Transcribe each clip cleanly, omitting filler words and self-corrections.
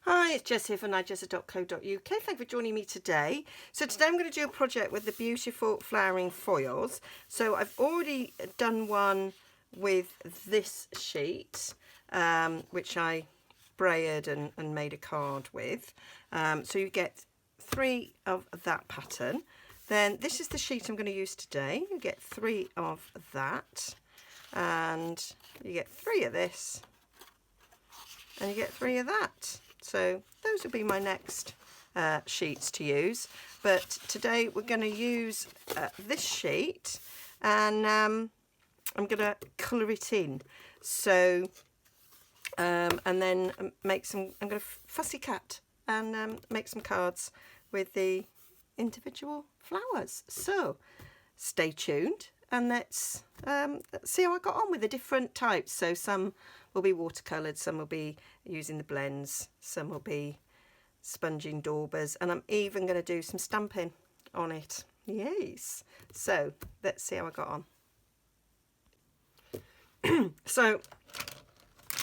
Hi, it's Jess here from Nigezza.co.uk. Thank you for joining me today. So today I'm going to do a project with the beautiful flowering foils. So I've already done one with this sheet, which I braided and made a card with. So you get 3 of that pattern. Then this is the sheet I'm going to use today. You get 3 of that, and you get 3 of this, and you get 3 of that. So those will be my next sheets to use. But today we're going to use this sheet, and I'm going to colour it in. So and then make some. I'm going to fussy cut and make some cards with the individual flowers. So stay tuned and let's see how I got on with the different types. So some will be watercoloured, some will be using the blends, some will be sponging daubers, and I'm even going to do some stamping on it. Yes, so let's see how I got on. So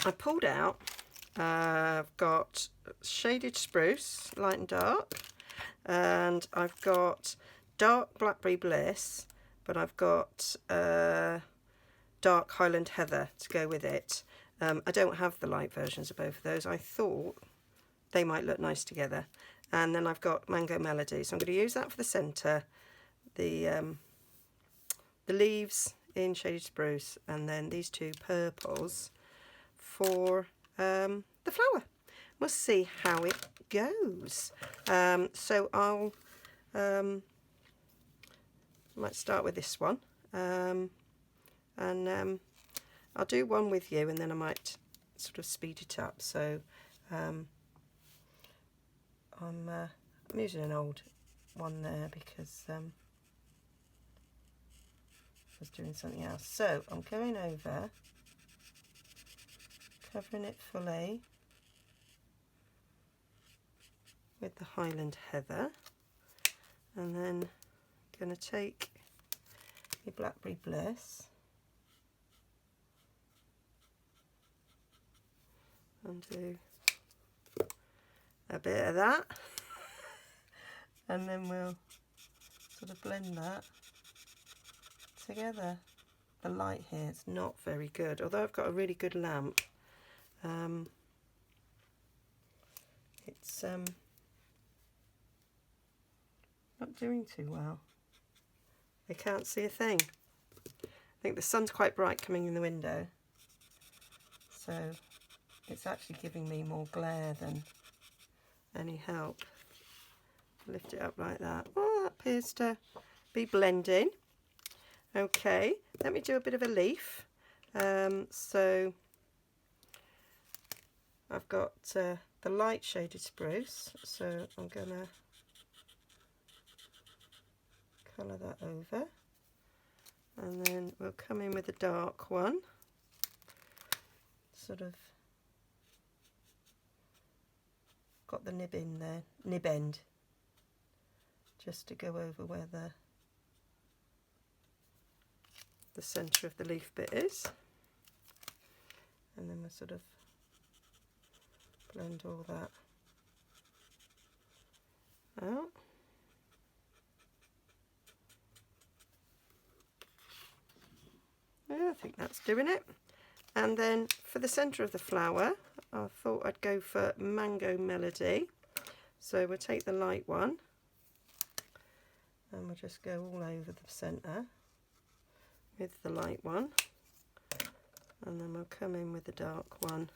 I pulled out, I've got shaded spruce, light and dark, and I've got dark blackberry bliss, but I've got dark Highland heather to go with it. I don't have the light versions of both of those. I thought they might look nice together. And then I've got mango melody, so I'm going to use that for the centre, the leaves in shaded spruce, and then these 2 purples for the flower. We'll see how it goes. So I'll might start with this one, and I'll do one with you, and then I might sort of speed it up. So I'm using an old one there because I was doing something else. So I'm going over, covering it fully with the Highland heather, and then going to take the blackberry bliss and do a bit of that, and then we'll sort of blend that together. The light here is not very good, although I've got a really good lamp. It's not doing too well. I can't see a thing. I think the sun's quite bright coming in the window, so it's actually giving me more glare than any help. Lift it up like that. Oh, that appears to be blending. Okay, let me do a bit of a leaf. So I've got the light shaded spruce, so I'm gonna colour that over, and then we'll come in with a dark one, sort of got the nib in there, nib end, just to go over where the centre of the leaf bit is, and then we'll sort of blend all that out. Yeah, I think that's doing it. And then for the centre of the flower, I thought I'd go for Mango Melody. So we'll take the light one and we'll just go all over the centre with the light one, and then we'll come in with the dark one.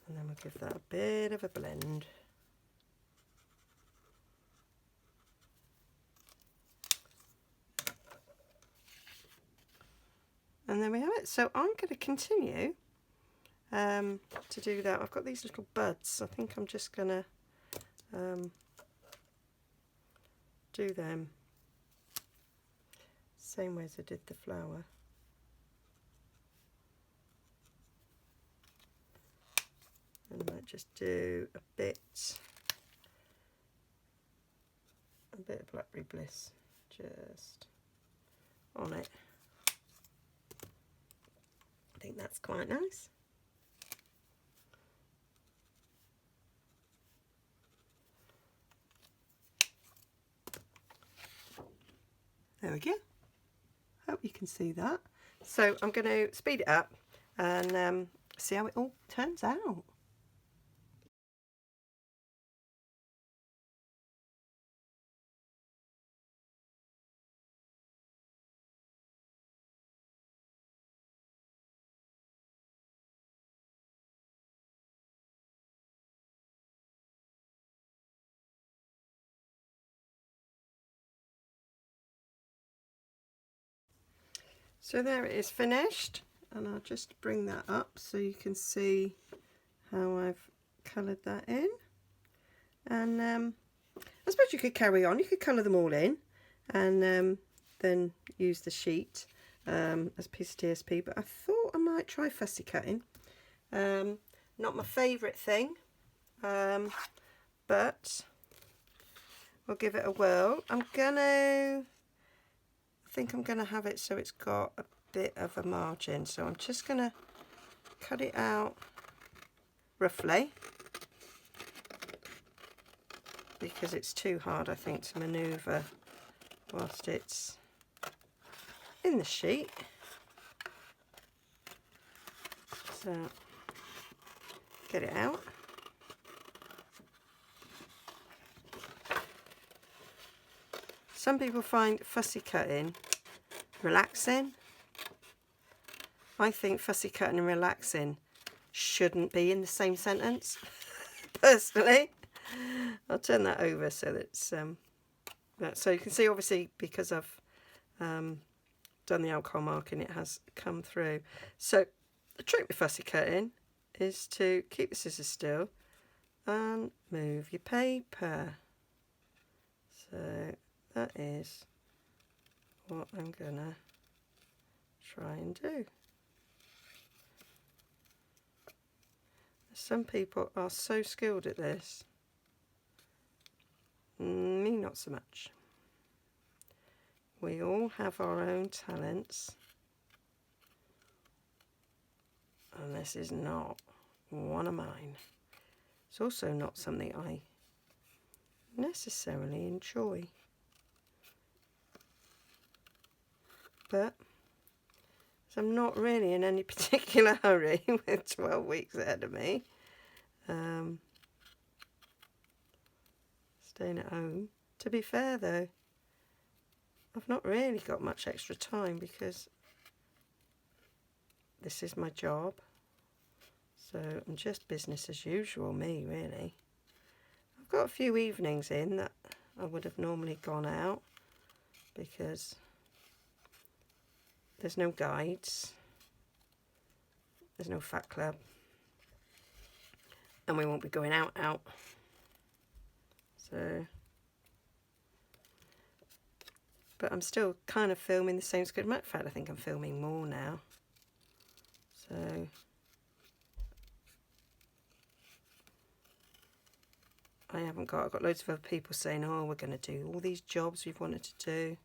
And then we'll give that a bit of a blend. And there we have it. So I'm going to continue to do that. I've got these little buds. I think I'm just going to do them same way as I did the flower. And I might just do a bit of blackberry bliss just on it. think that's quite nice. There we go. Hope you can see that. So I'm going to speed it up and see how it all turns out. So there it is finished, and I'll just bring that up so you can see how I've coloured that in. And I suppose you could carry on, you could colour them all in and then use the sheet as a piece of TSP, but I thought I might try fussy cutting. Not my favourite thing, but we'll give it a whirl. I think I'm gonna have it so it's got a bit of a margin, so I'm just gonna cut it out roughly because it's too hard, I think, to manoeuvre whilst it's in the sheet. So get it out. Some people find fussy cutting relaxing. I think fussy cutting and relaxing shouldn't be in the same sentence, personally. I'll turn that over so that's so you can see, obviously, because I've done the alcohol marking, it has come through. So the trick with fussy cutting is to keep the scissors still and move your paper. So that is what I'm gonna try and do. Some people are so skilled at this. Me, not so much. We all have our own talents, and this is not one of mine. It's also not something I necessarily enjoy. But so I'm not really in any particular hurry with 12 weeks ahead of me. Staying at home. To be fair though, I've not really got much extra time because this is my job. So I'm just business as usual, me, really. I've got a few evenings in that I would have normally gone out because there's no guides, there's no fat club, and we won't be going out. So, but I'm still kind of filming the same script. In fact, I think I'm filming more now. So I've got loads of other people saying, oh, we're going to do all these jobs we've wanted to do.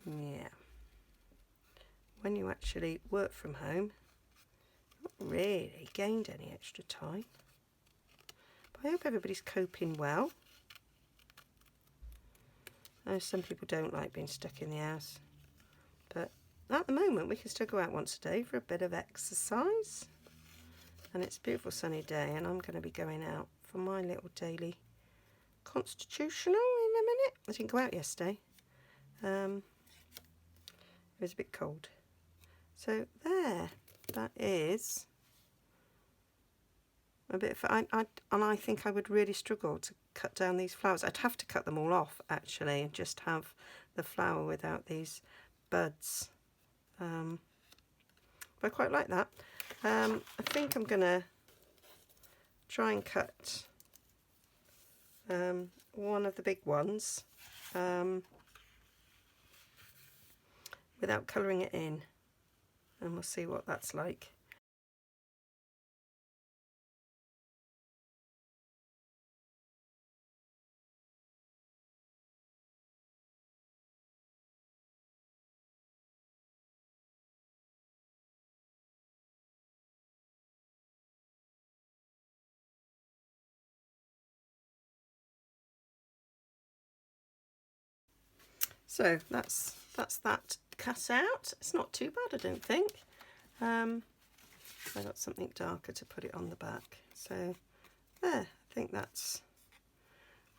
Yeah. When you actually work from home, you've not really gained any extra time. But I hope everybody's coping well. I know some people don't like being stuck in the house, but at the moment we can still go out once a day for a bit of exercise. And it's a beautiful sunny day, and I'm going to be going out for my little daily constitutional in a minute. I didn't go out yesterday. It was a bit cold. So there, that is a bit of, and I think I would really struggle to cut down these flowers. I'd have to cut them all off actually and just have the flower without these buds. But I quite like that. I think I'm gonna try and cut one of the big ones without colouring it in, and we'll see what that's like. So that's that cut out. It's not too bad, I don't think. I got something darker to put it on the back. So there, I think that's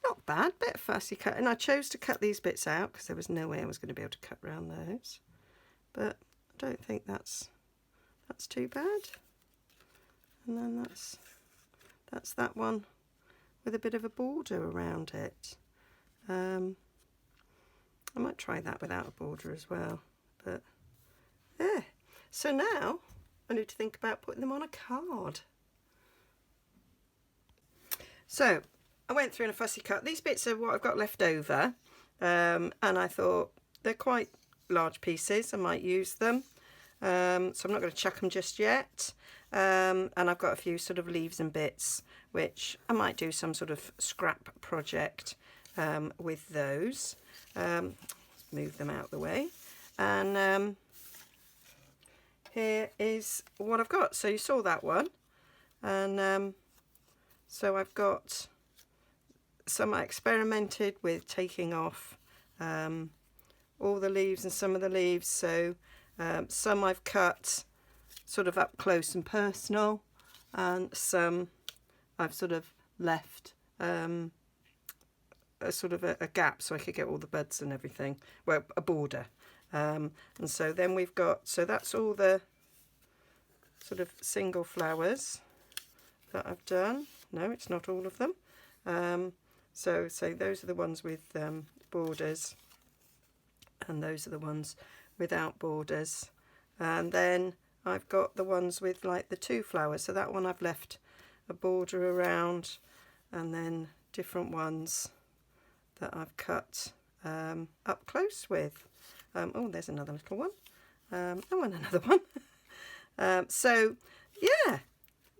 not bad. Bit of fussy cut, and I chose to cut these bits out because there was no way I was going to be able to cut around those. But I don't think that's too bad. And then that's that one with a bit of a border around it. I might try that without a border as well, but yeah. So now I need to think about putting them on a card. So I went through in a fussy cut. These bits are what I've got left over, and I thought they're quite large pieces. I might use them, so I'm not going to chuck them just yet. And I've got a few sort of leaves and bits, which I might do some sort of scrap project with those. Move them out of the way, and here is what I've got. So you saw that one, and so I've got some. I experimented with taking off all the leaves and some of the leaves, so some I've cut sort of up close and personal, and some I've sort of left a sort of a gap so I could get all the buds and everything, well, a border. And so then we've got, so that's all the sort of single flowers that I've done. No, it's not all of them. So those are the ones with borders, and those are the ones without borders. And then I've got the ones with like the 2 flowers. So that one I've left a border around, and then different ones that I've cut up close with. Oh, there's another little one. Oh, and another one. So yeah,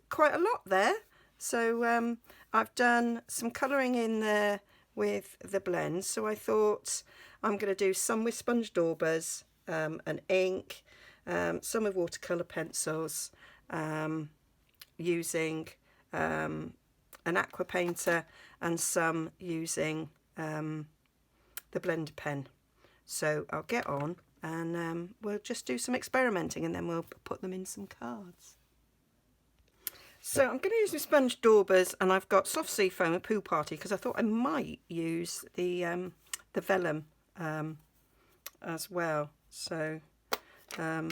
quite a lot there. So I've done some colouring in there with the blends. So I thought I'm going to do some with sponge daubers and ink, some with watercolour pencils, using an aqua painter, and some using the blender pen. So I'll get on and we'll just do some experimenting, and then we'll put them in some cards. So I'm going to use my sponge daubers, and I've got soft sea foam and Poo Party, because I thought I might use the vellum as well. So I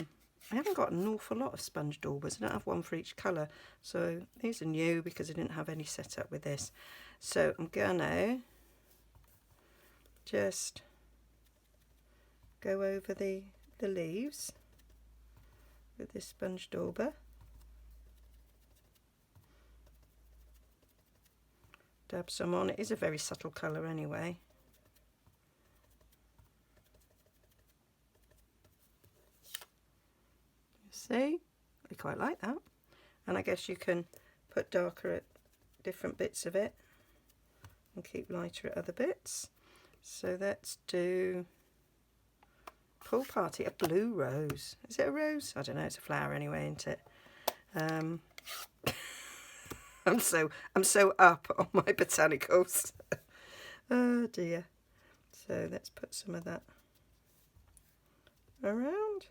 haven't got an awful lot of sponge daubers. I don't have one for each colour. So these are new because I didn't have any set up with this. So I'm gonna just go over the leaves with this sponge dauber. Dab some on. It is a very subtle colour anyway. You see? I quite like that. And I guess you can put darker at different bits of it and keep lighter at other bits. So let's do Pool Party, a blue rose. Is it a rose? I don't know, it's a flower anyway, isn't it? I'm so up on my botanicals. Oh dear. So let's put some of that around.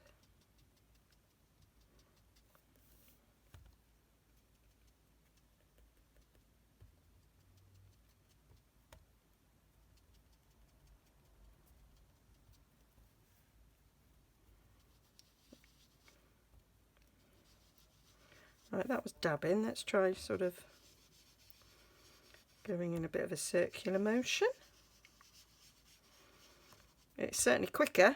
Right, that was dabbing. Let's try sort of going in a bit of a circular motion. It's certainly quicker.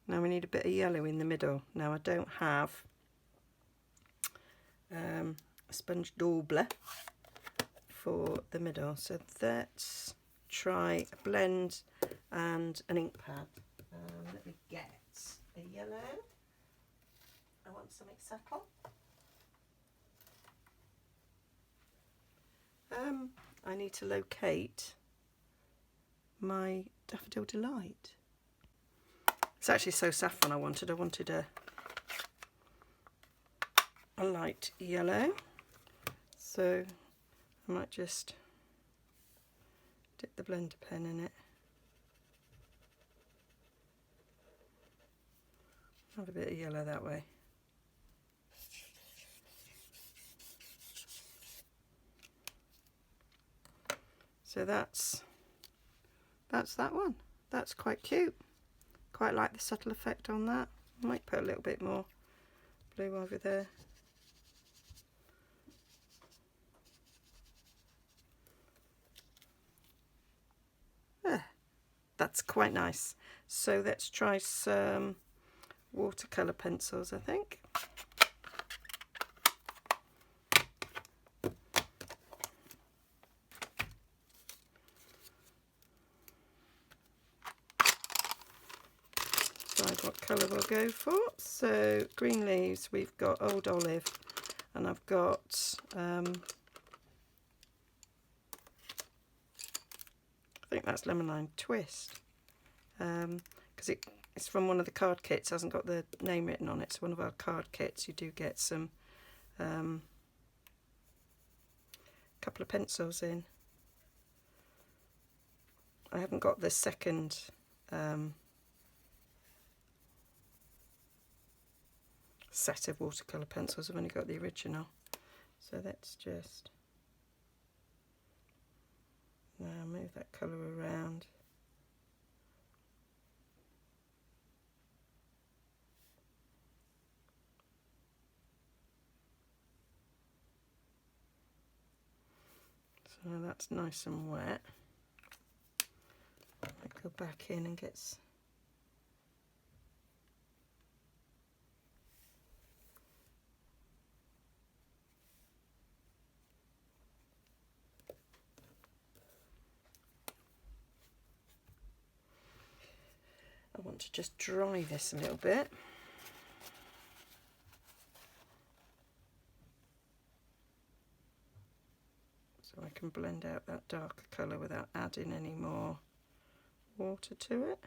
Now we need a bit of yellow in the middle. Now I don't have a sponge daubler for the middle, so let's try a blend and an ink pad. Let me get a yellow. I want something subtle. I need to locate my Daffodil Delight. It's actually so saffron I wanted a light yellow. So I might just Dip the blender pen in it. Have a bit of yellow that way. So that's that one. That's quite cute. Quite like the subtle effect on that. Might put a little bit more blue over there. There. That's quite nice. So let's try some watercolour pencils, I think. Decide what colour we'll go for. So green leaves, we've got Old Olive, and I've got I think that's Lemon Lime Twist, because it's from one of the card kits. It hasn't got the name written on it. It's one of our card kits. You do get some couple of pencils in. I haven't got the second set of watercolour pencils. I've only got the original. So let's just now move that colour around. So that's nice and wet. I go back in and get I want to just dry this a little bit. So I can blend out that darker colour without adding any more water to it.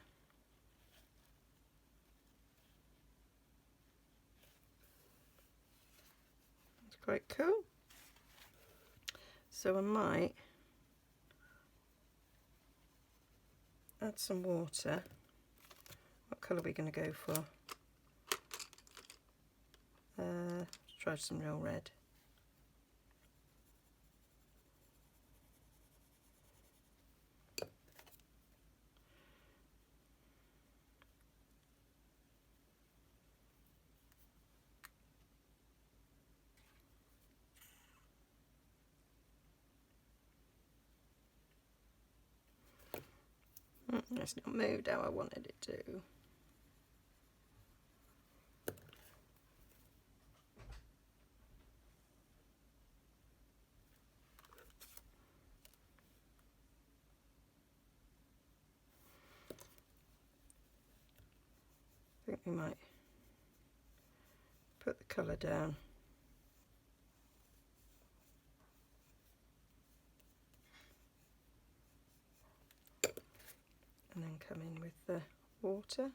It's quite cool. So I might add some water. What colour are we going to go for? Let's try some real red. It's not moved how I wanted it to. I think we might put the colour down. And then come in with the water.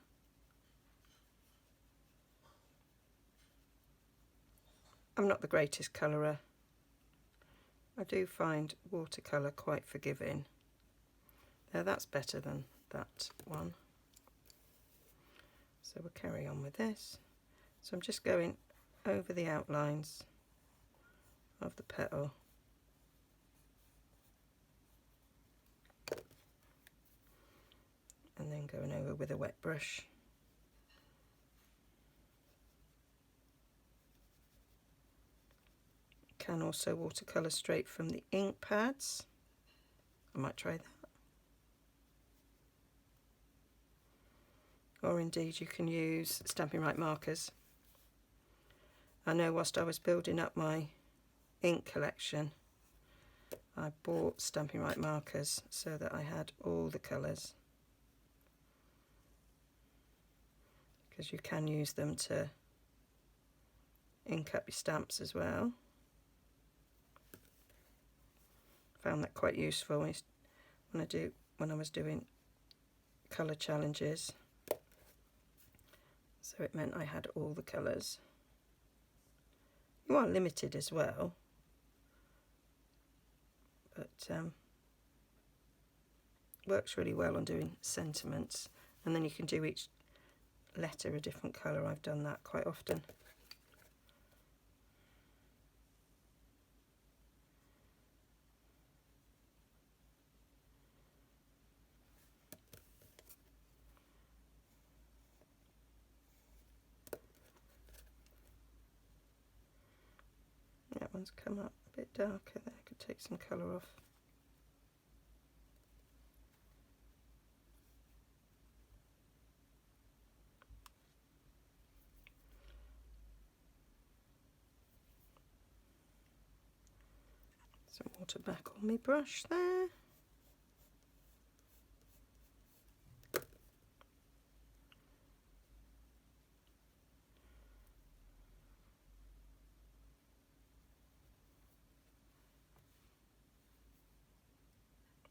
I'm not the greatest colourer. I do find watercolour quite forgiving. Now that's better than that one. So we'll carry on with this. So I'm just going over the outlines of the petal. And then going over with a wet brush. Can also watercolour straight from the ink pads. I might try that. Or indeed you can use Stampin' Right markers. I know whilst I was building up my ink collection, I bought Stampin' Right markers so that I had all the colours. Because you can use them to ink up your stamps as well. Found that quite useful when I was doing colour challenges. So it meant I had all the colours. You are limited as well, but works really well on doing sentiments, and then you can do each letter a different colour. I've done that quite often. That one's come up a bit darker there, I could take some colour off. Some water back on my brush there.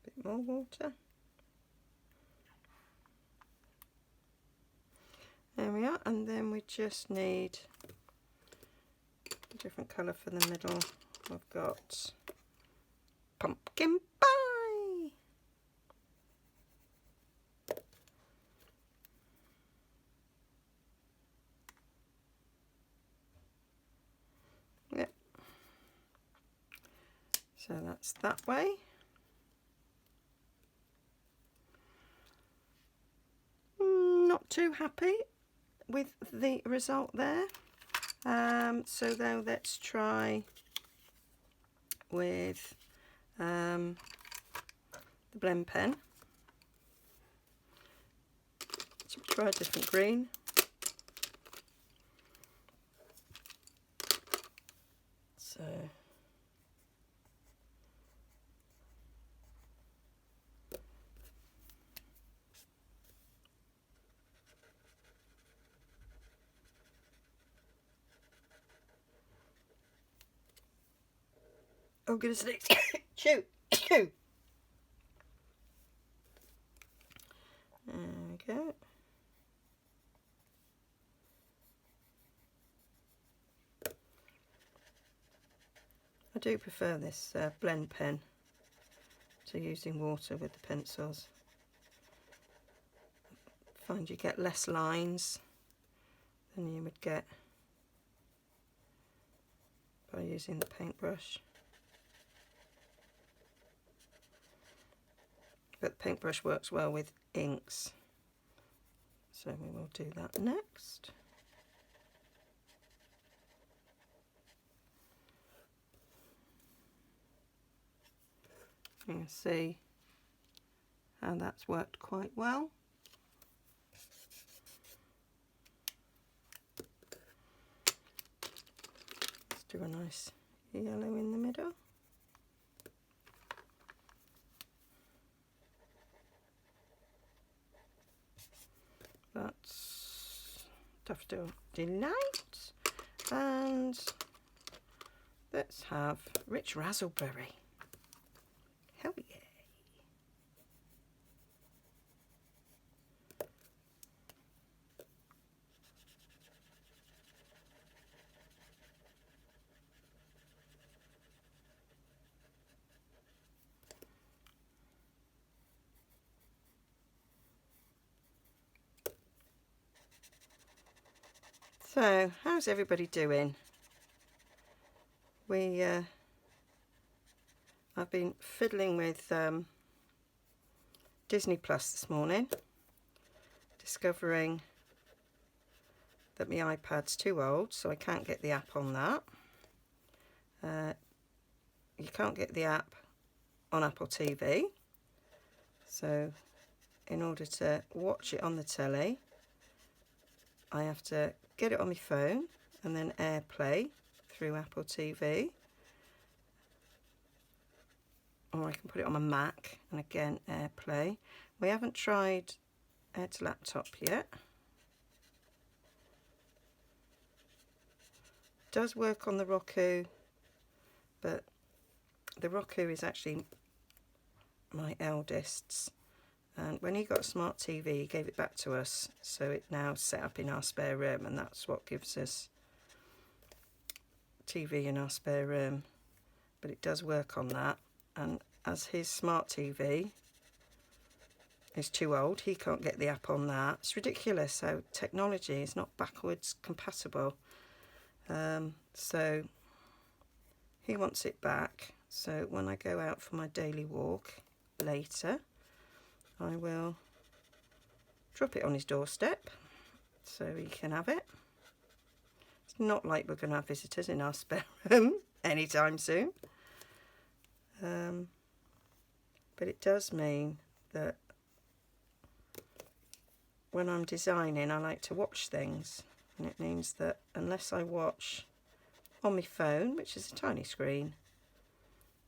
Bit more water. There we are, and then we just need a different colour for the middle. I've got pumpkin pie. Yep. So that's that way. Not too happy with the result there. So now let's try with the blend pen. So try a different green. So oh goodness sakes. Chew. There we go. I do prefer this blend pen to using water with the pencils. I find you get less lines than you would get by using the paintbrush. But the paintbrush works well with inks, so we will do that next. You can see how that's worked quite well. Let's do a nice yellow in the middle. That's Daffodil Delight, and let's have Rich Razzleberry. Hell yeah! So, how's everybody doing? I've been fiddling with Disney Plus this morning, discovering that my iPad's too old, so I can't get the app on that. You can't get the app on Apple TV, so in order to watch it on the telly, I have to get it on my phone and then AirPlay through Apple TV, or I can put it on my Mac and again AirPlay. We haven't tried Air to Laptop yet. It does work on the Roku, but the Roku is actually my eldest's, and when he got a smart TV he gave it back to us, so it's now set up in our spare room, and that's what gives us TV in our spare room. But it does work on that, and as his smart TV is too old. He can't get the app on that. It's ridiculous how technology is not backwards compatible. So he wants it back. So when I go out for my daily walk later, I will drop it on his doorstep so he can have it. It's not like we're going to have visitors in our spare room anytime soon. But it does mean that when I'm designing, I like to watch things. And it means that unless I watch on my phone, which is a tiny screen,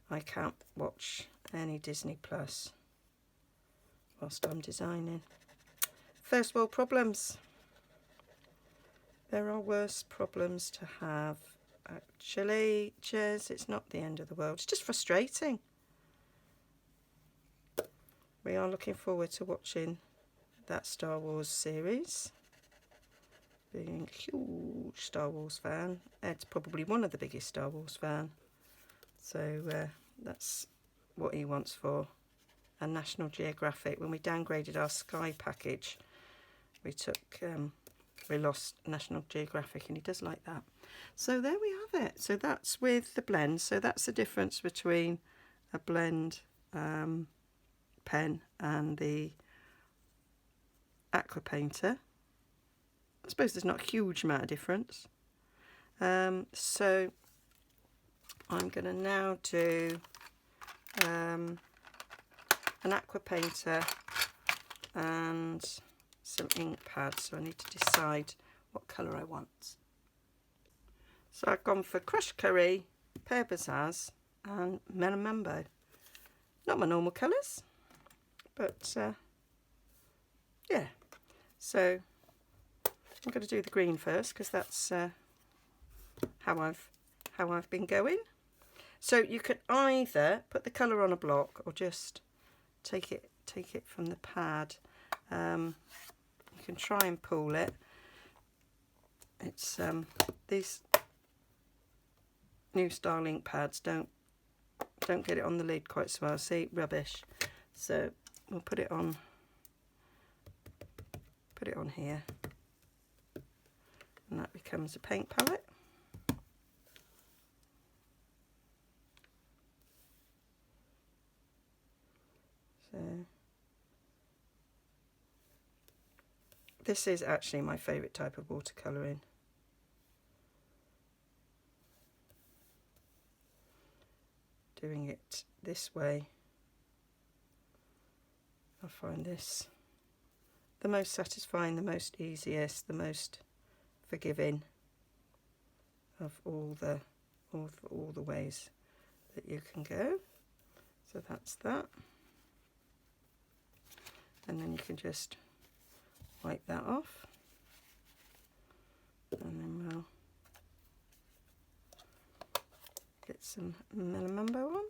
I can't watch any Disney Plus whilst I'm designing. First world problems. There are worse problems to have. Actually, Jez, it's not the end of the world. It's just frustrating. We are looking forward to watching that Star Wars series. Being a huge Star Wars fan. Ed's probably one of the biggest Star Wars fan. So that's what he wants for. And National Geographic. When we downgraded our Sky package, we lost National Geographic, and he does like that. So there we have it. So that's with the blend. So that's the difference between a blend pen and the aqua painter. I suppose there's not a huge amount of difference. So I'm going to now do an aqua painter and some ink pads. So I need to decide what colour I want. So I've gone for crushed curry, pear bazaars and melon mambo. Not my normal colours, but yeah. So I'm going to do the green first because that's how I've been going. So you could either put the colour on a block or just take it from the pad. You can try and pull it. It's these new style ink pads don't get it on the lid quite so well. See, rubbish. So we'll put it on here, and that becomes a paint palette. So this is actually my favourite type of watercolouring. Doing it this way, I find this the most satisfying, the most easiest, the most forgiving of all the ways that you can go. So that's that, and then you can just wipe that off, and then we'll get some melon mambo on.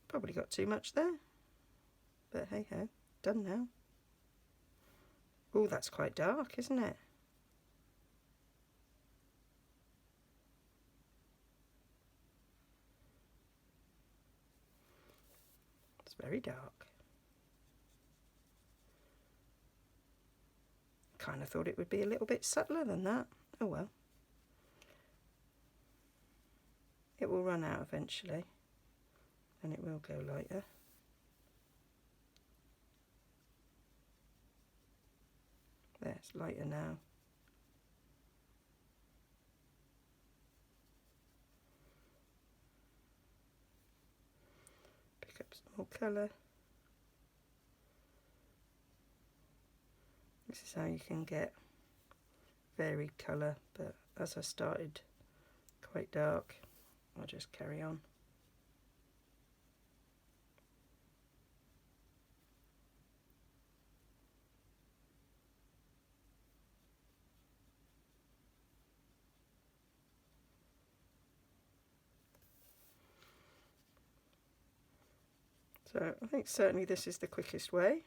Probably got too much there, but hey ho, done now. Oh, that's quite dark, isn't it? It's very dark. Kind of thought it would be a little bit subtler than that. Oh well. It will run out eventually, and it will go lighter. There, it's lighter now. Pick up some more colour. This is how you can get varied colour, but as I started quite dark, I'll just carry on. So I think certainly this is the quickest way.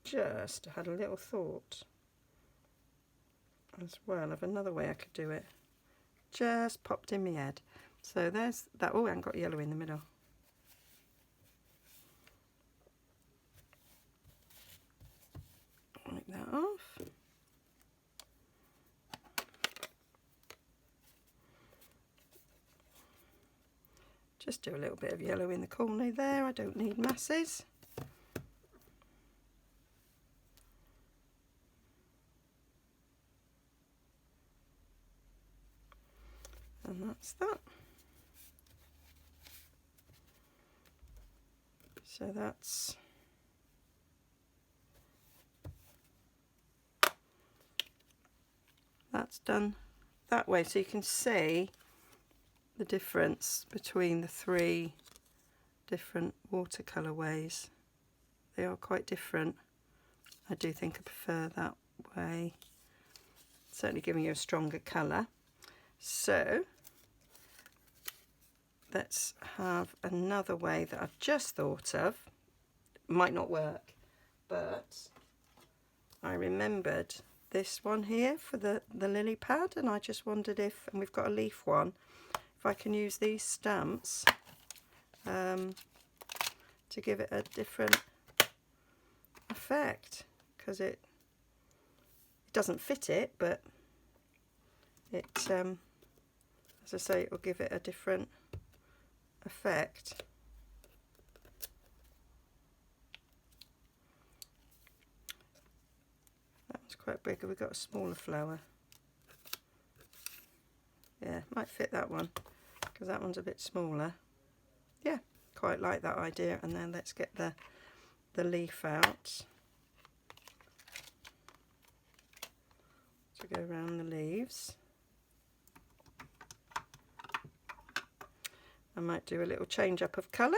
just had a little thought as well of another way I could do it. Just popped in my head. So there's that. Oh, I haven't got yellow in the middle. Wipe that off. Just do a little bit of yellow in the corner there. I don't need masses. And that's that. So that's done that way, so you can see the difference between the three different watercolour ways. They are quite different. I do think I prefer that way, certainly giving you a stronger colour. So let's have another way that I've just thought of. Might not work, but I remembered this one here for the lily pad, and I just wondered if, and we've got a leaf one, if I can use these stamps to give it a different effect, because it doesn't fit it, but it as I say, it will give it a different effect. That one's quite big. Have we got a smaller flower? Yeah, might fit that one, because that one's a bit smaller. Yeah, quite like that idea. And then let's get the leaf out to go around the leaves. I might do a little change up of colour.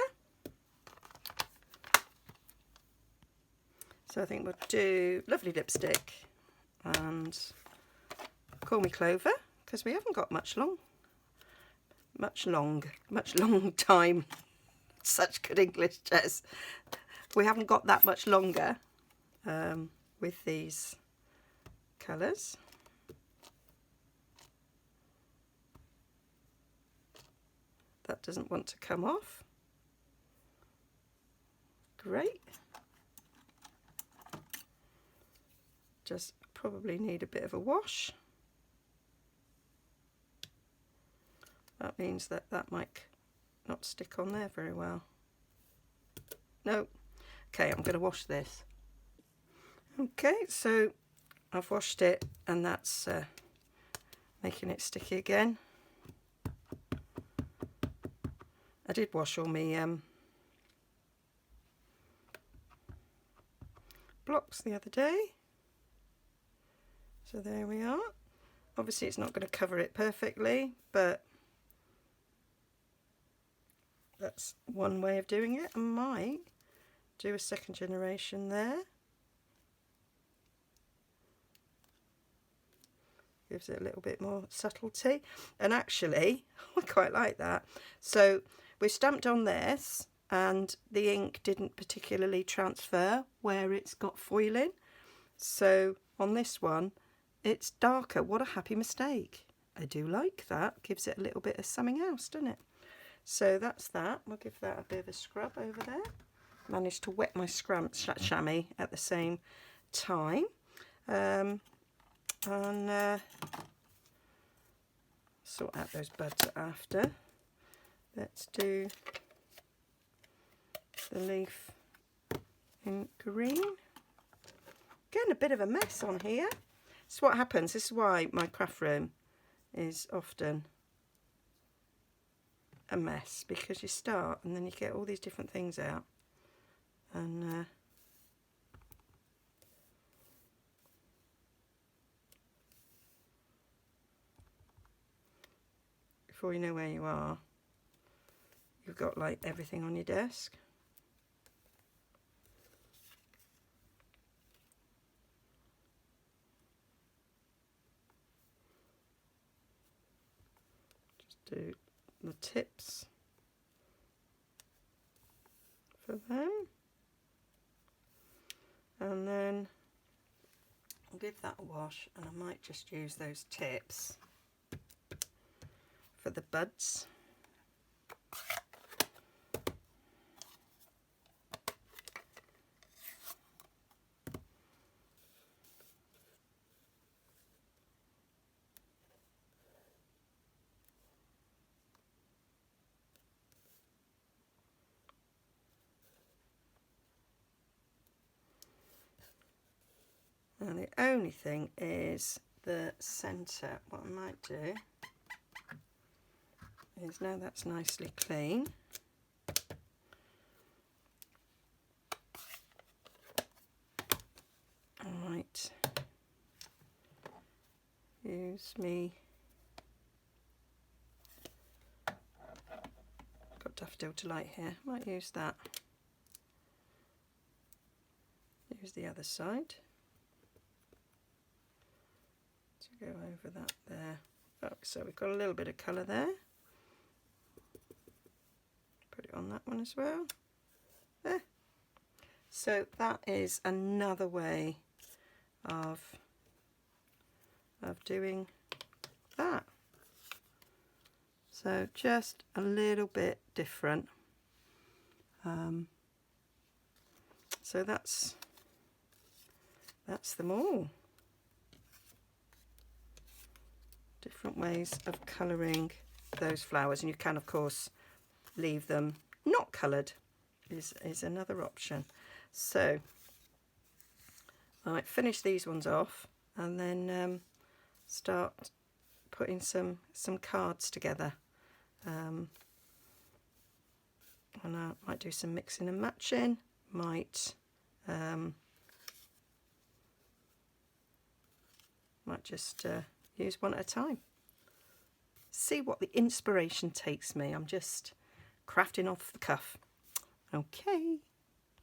So I think we'll do lovely lipstick and Call Me Clover, because we haven't got much long time. Such good English, Jess. We haven't got that much longer with these colours. That doesn't want to come off. Great. Just probably need a bit of a wash. That means that might not stick on there very well. No. Okay, I'm going to wash this. Okay, so I've washed it, and that's making it sticky again. I did wash all my blocks the other day. So there we are. Obviously it's not going to cover it perfectly, but that's one way of doing it. I might do a second generation there. Gives it a little bit more subtlety. And actually, I quite like that. So we stamped on this, and the ink didn't particularly transfer where it's got foiling. So on this one, it's darker. What a happy mistake. I do like that. Gives it a little bit of something else, doesn't it? So that's that. We'll give that a bit of a scrub over there. Managed to wet my chamois at the same time. And sort out those buds after. Let's do the leaf in green. Getting a bit of a mess on here. This is what happens. This is why my craft room is often a mess, because you start and then you get all these different things out, and before you know where you are, you've got like everything on your desk. Just do the tips for them. And then I'll give that a wash, and I might just use those tips for the buds. And the only thing is the centre. What I might do is, now that's nicely clean, I might use me, got Daffodil Delight here, might use that, use the other side to go over that there. Oh, so we've got a little bit of colour there. Put it on that one as well. There. So that is another way of doing that. So just a little bit different. So that's them all. Different ways of colouring those flowers, and you can of course leave them not coloured is another option. So I might finish these ones off and then start putting some cards together, and I might do some mixing and matching, might just use one at a time. See what the inspiration takes me. I'm just crafting off the cuff. Okay.